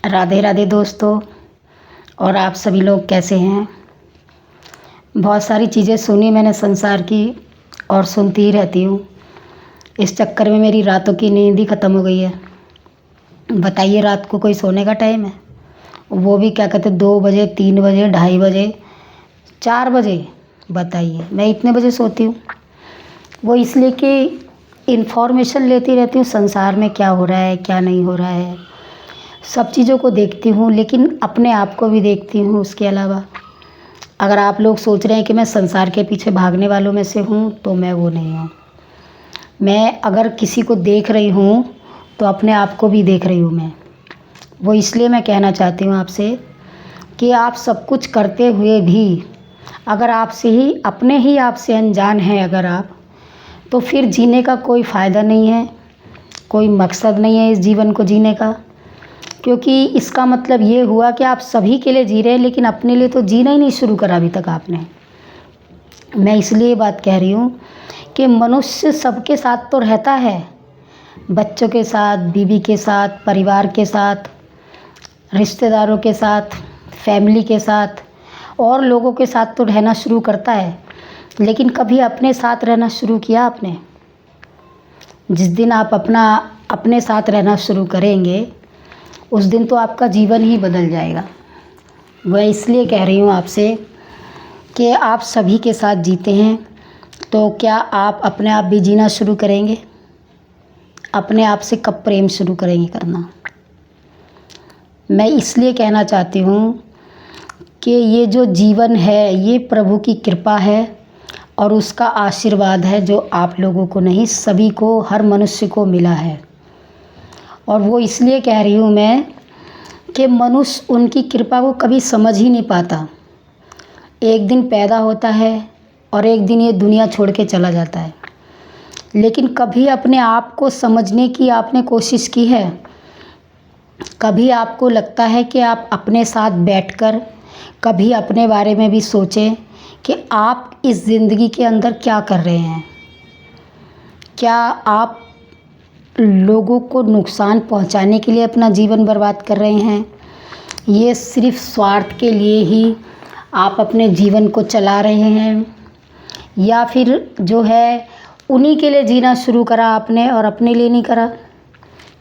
राधे राधे दोस्तों। और आप सभी लोग कैसे हैं? बहुत सारी चीज़ें सुनी मैंने संसार की और सुनती ही रहती हूँ। इस चक्कर में मेरी रातों की नींद ही ख़त्म हो गई है। बताइए, रात को कोई सोने का टाइम है? वो भी क्या कहते 2 बजे, 3 बजे, 2:30 बजे, 4 बजे। बताइए, मैं इतने बजे सोती हूँ। वो इसलिए कि इन्फॉर्मेशन लेती रहती हूँ, संसार में क्या हो रहा है, क्या नहीं हो रहा है। सब चीज़ों को देखती हूँ, लेकिन अपने आप को भी देखती हूँ। उसके अलावा अगर आप लोग सोच रहे हैं कि मैं संसार के पीछे भागने वालों में से हूँ, तो मैं वो नहीं हूँ। मैं अगर किसी को देख रही हूँ तो अपने आप को भी देख रही हूँ मैं। वो इसलिए मैं कहना चाहती हूँ आपसे कि आप सब कुछ करते हुए भी अगर आपसे ही अपने ही आप से अनजान हैं अगर आप, तो फिर जीने का कोई फ़ायदा नहीं है, कोई मकसद नहीं है इस जीवन को जीने का। क्योंकि इसका मतलब ये हुआ कि आप सभी के लिए जी रहे हैं, लेकिन अपने लिए तो जीना ही नहीं शुरू करा अभी तक आपने। मैं इसलिए ये बात कह रही हूँ कि मनुष्य सबके साथ तो रहता है, बच्चों के साथ, बीवी के साथ, परिवार के साथ, रिश्तेदारों के साथ, फैमिली के साथ और लोगों के साथ तो रहना शुरू करता है, लेकिन कभी अपने साथ रहना शुरू किया आपने? जिस दिन आप अपने साथ रहना शुरू करेंगे, उस दिन तो आपका जीवन ही बदल जाएगा। मैं इसलिए कह रही हूँ आपसे कि आप सभी के साथ जीते हैं, तो क्या आप अपने आप भी जीना शुरू करेंगे? अपने आप से कब प्रेम शुरू करेंगे करना? मैं इसलिए कहना चाहती हूँ कि ये जो जीवन है ये प्रभु की कृपा है और उसका आशीर्वाद है, जो आप लोगों को नहीं, सभी को, हर मनुष्य को मिला है। और वो इसलिए कह रही हूँ मैं कि मनुष्य उनकी कृपा को कभी समझ ही नहीं पाता। एक दिन पैदा होता है और एक दिन ये दुनिया छोड़ के चला जाता है, लेकिन कभी अपने आप को समझने की आपने कोशिश की है? कभी आपको लगता है कि आप अपने साथ बैठकर कभी अपने बारे में भी सोचें कि आप इस ज़िंदगी के अंदर क्या कर रहे हैं? क्या आप लोगों को नुकसान पहुंचाने के लिए अपना जीवन बर्बाद कर रहे हैं? ये सिर्फ स्वार्थ के लिए ही आप अपने जीवन को चला रहे हैं, या फिर जो है उन्हीं के लिए जीना शुरू करा आपने और अपने लिए नहीं करा?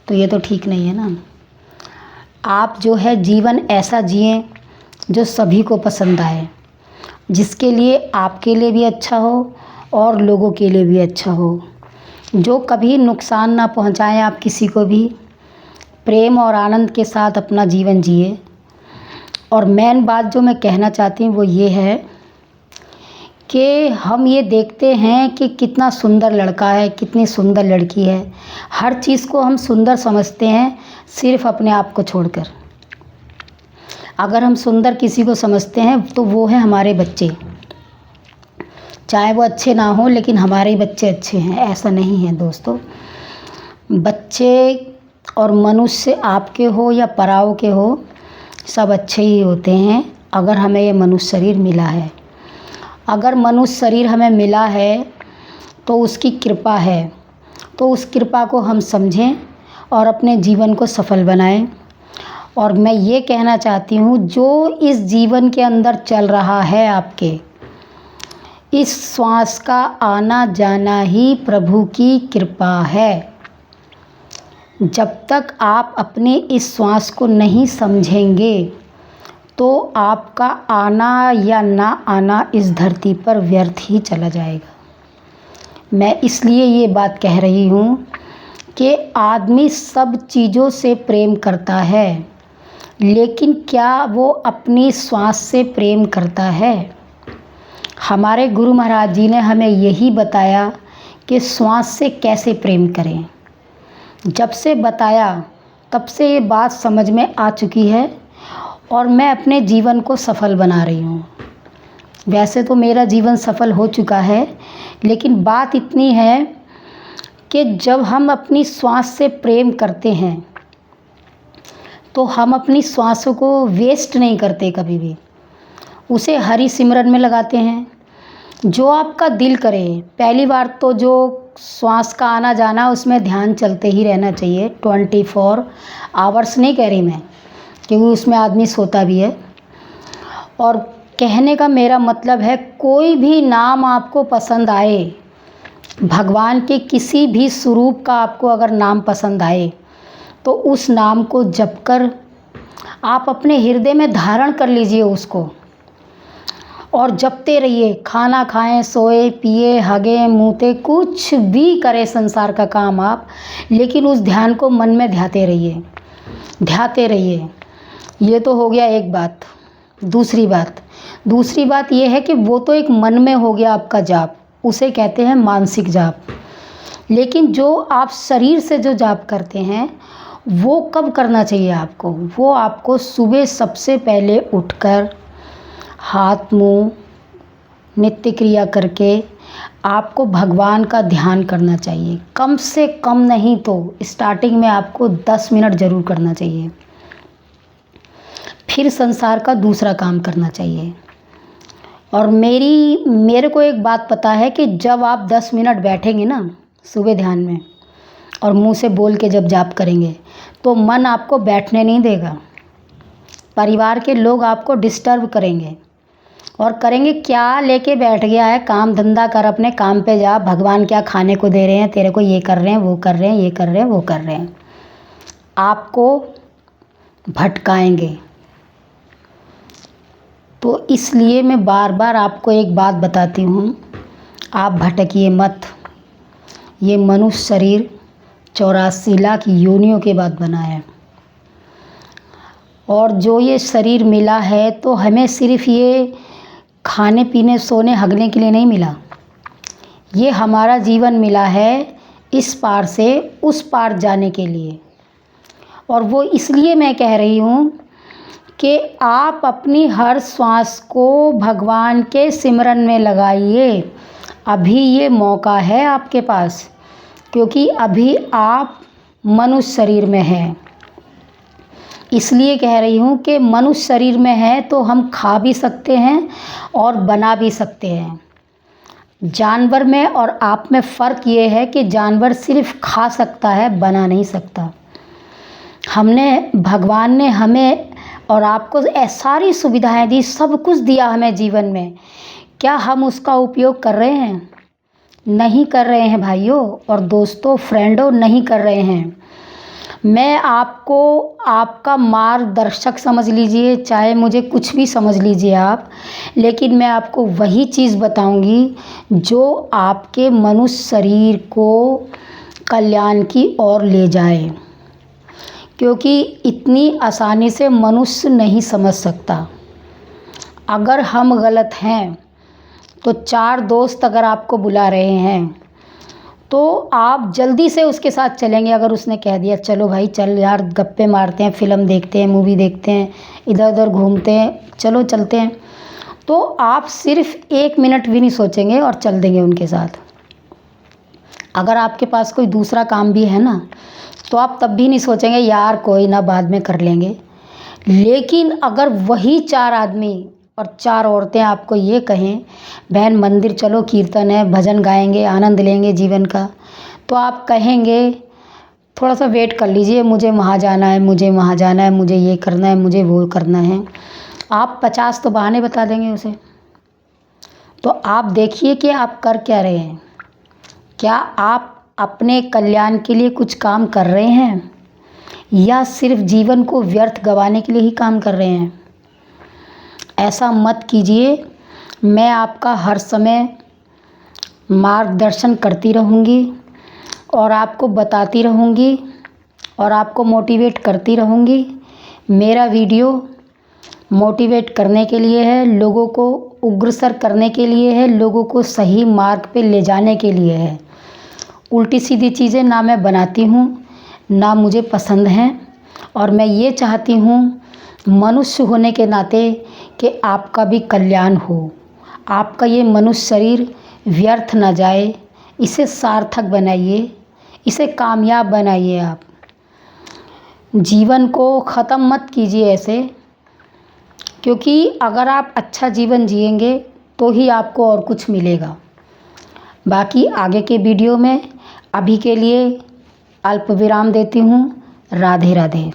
तो ये तो ठीक नहीं है ना। आप जो है जीवन ऐसा जिएं जो सभी को पसंद आए, जिसके लिए आपके लिए भी अच्छा हो और लोगों के लिए भी अच्छा हो, जो कभी नुकसान ना पहुंचाएं आप किसी को भी। प्रेम और आनंद के साथ अपना जीवन जिए। और मेन बात जो मैं कहना चाहती हूँ वो ये है कि हम ये देखते हैं कि कितना सुंदर लड़का है, कितनी सुंदर लड़की है। हर चीज़ को हम सुंदर समझते हैं, सिर्फ अपने आप को छोड़कर। अगर हम सुंदर किसी को समझते हैं तो वो है हमारे बच्चे, चाहे वो अच्छे ना हो, लेकिन हमारे ही बच्चे अच्छे हैं, ऐसा नहीं है दोस्तों। बच्चे और मनुष्य आपके हो या पराओं के हो, सब अच्छे ही होते हैं अगर हमें ये मनुष्य शरीर मिला है। अगर मनुष्य शरीर हमें मिला है तो उसकी कृपा है, तो उस कृपा को हम समझें और अपने जीवन को सफल बनाएं। और मैं ये कहना चाहती हूँ, जो इस जीवन के अंदर चल रहा है आपके, इस श्वास का आना जाना ही प्रभु की कृपा है। जब तक आप अपने इस श्वास को नहीं समझेंगे तो आपका आना या ना आना इस धरती पर व्यर्थ ही चला जाएगा। मैं इसलिए ये बात कह रही हूँ कि आदमी सब चीज़ों से प्रेम करता है, लेकिन क्या वो अपनी श्वास से प्रेम करता है? हमारे गुरु महाराज जी ने हमें यही बताया कि श्वास से कैसे प्रेम करें। जब से बताया तब से ये बात समझ में आ चुकी है और मैं अपने जीवन को सफल बना रही हूँ। वैसे तो मेरा जीवन सफल हो चुका है, लेकिन बात इतनी है कि जब हम अपनी श्वास से प्रेम करते हैं तो हम अपनी श्वासों को वेस्ट नहीं करते कभी भी, उसे हरि सिमरन में लगाते हैं। जो आपका दिल करे। पहली बार तो जो श्वास का आना जाना उसमें ध्यान चलते ही रहना चाहिए, 24 आवर्स नहीं कह रही मैं, क्योंकि उसमें आदमी सोता भी है। और कहने का मेरा मतलब है, कोई भी नाम आपको पसंद आए, भगवान के किसी भी स्वरूप का आपको अगर नाम पसंद आए, तो उस नाम को जप कर आप अपने हृदय में धारण कर लीजिए उसको, और जपते रहिए। खाना खाएं, सोए, पिए, हगे, मूते, कुछ भी करें संसार का काम आप, लेकिन उस ध्यान को मन में ध्याते रहिए, ध्याते रहिए। ये तो हो गया एक बात। दूसरी बात ये है कि वो तो एक मन में हो गया आपका जाप, उसे कहते हैं मानसिक जाप। लेकिन जो आप शरीर से जो जाप करते हैं, वो कब करना चाहिए आपको? वो आपको सुबह सबसे पहले उठकर हाथ मुंह नित्य क्रिया करके आपको भगवान का ध्यान करना चाहिए। कम से कम नहीं तो स्टार्टिंग में आपको 10 मिनट ज़रूर करना चाहिए। फिर संसार का दूसरा काम करना चाहिए। और मेरे को एक बात पता है कि जब आप 10 मिनट बैठेंगे ना सुबह ध्यान में, और मुंह से बोल के जब जाप करेंगे, तो मन आपको बैठने नहीं देगा। परिवार के लोग आपको डिस्टर्ब करेंगे और करेंगे, क्या लेके बैठ गया है, काम धंधा कर, अपने काम पे जा, भगवान क्या खाने को दे रहे हैं तेरे को, ये कर रहे हैं, वो कर रहे हैं, ये कर रहे हैं, वो कर रहे हैं। आपको भटकाएंगे। तो इसलिए मैं बार बार आपको एक बात बताती हूँ, आप भटकिए मत। ये मनुष्य शरीर 84 लाख योनियों के बाद बना है, और जो ये शरीर मिला है तो हमें सिर्फ ये खाने पीने सोने हगने के लिए नहीं मिला। ये हमारा जीवन मिला है इस पार से उस पार जाने के लिए। और वो इसलिए मैं कह रही हूँ कि आप अपनी हर श्वास को भगवान के सिमरन में लगाइए। अभी ये मौका है आपके पास, क्योंकि अभी आप मनुष्य शरीर में हैं। इसलिए कह रही हूँ कि मनुष्य शरीर में है तो हम खा भी सकते हैं और बना भी सकते हैं। जानवर में और आप में फ़र्क ये है कि जानवर सिर्फ खा सकता है, बना नहीं सकता। भगवान ने हमें और आपको सारी सुविधाएं दी, सब कुछ दिया हमें जीवन में। क्या हम उसका उपयोग कर रहे हैं? नहीं कर रहे हैं भाइयों और दोस्तों, फ्रेंडों, नहीं कर रहे हैं। मैं आपको आपका मार्गदर्शक समझ लीजिए, चाहे मुझे कुछ भी समझ लीजिए आप, लेकिन मैं आपको वही चीज़ बताऊंगी जो आपके मनुष्य शरीर को कल्याण की ओर ले जाए। क्योंकि इतनी आसानी से मनुष्य नहीं समझ सकता। अगर हम गलत हैं तो 4 दोस्त अगर आपको बुला रहे हैं तो आप जल्दी से उसके साथ चलेंगे। अगर उसने कह दिया चलो भाई चल यार, गप्पे मारते हैं, फ़िल्म देखते हैं, मूवी देखते हैं, इधर उधर घूमते हैं, चलो चलते हैं, तो आप सिर्फ 1 मिनट भी नहीं सोचेंगे और चल देंगे उनके साथ। अगर आपके पास कोई दूसरा काम भी है ना, तो आप तब भी नहीं सोचेंगे यार कोई ना, बाद में कर लेंगे। लेकिन अगर वही 4 आदमी और 4 औरतें आपको ये कहें बहन मंदिर चलो, कीर्तन है, भजन गाएंगे, आनंद लेंगे जीवन का, तो आप कहेंगे थोड़ा सा वेट कर लीजिए, मुझे वहाँ जाना है, मुझे वहाँ जाना है, मुझे ये करना है, मुझे वो करना है। आप 50 तो बहाने बता देंगे उसे। तो आप देखिए कि आप कर क्या रहे हैं। क्या आप अपने कल्याण के लिए कुछ काम कर रहे हैं, या सिर्फ जीवन को व्यर्थ गंवाने के लिए ही काम कर रहे हैं? ऐसा मत कीजिए। मैं आपका हर समय मार्गदर्शन करती रहूँगी और आपको बताती रहूँगी और आपको मोटिवेट करती रहूँगी। मेरा वीडियो मोटिवेट करने के लिए है, लोगों को अग्रसर करने के लिए है, लोगों को सही मार्ग पे ले जाने के लिए है। उल्टी सीधी चीज़ें ना मैं बनाती हूँ, ना मुझे पसंद हैं। और मैं ये चाहती हूँ मनुष्य होने के नाते कि आपका भी कल्याण हो, आपका ये मनुष्य शरीर व्यर्थ ना जाए। इसे सार्थक बनाइए, इसे कामयाब बनाइए। आप जीवन को ख़त्म मत कीजिए ऐसे, क्योंकि अगर आप अच्छा जीवन जिएंगे तो ही आपको और कुछ मिलेगा। बाकी आगे के वीडियो में अभी के लिए अल्प विराम देती हूँ। राधे राधे।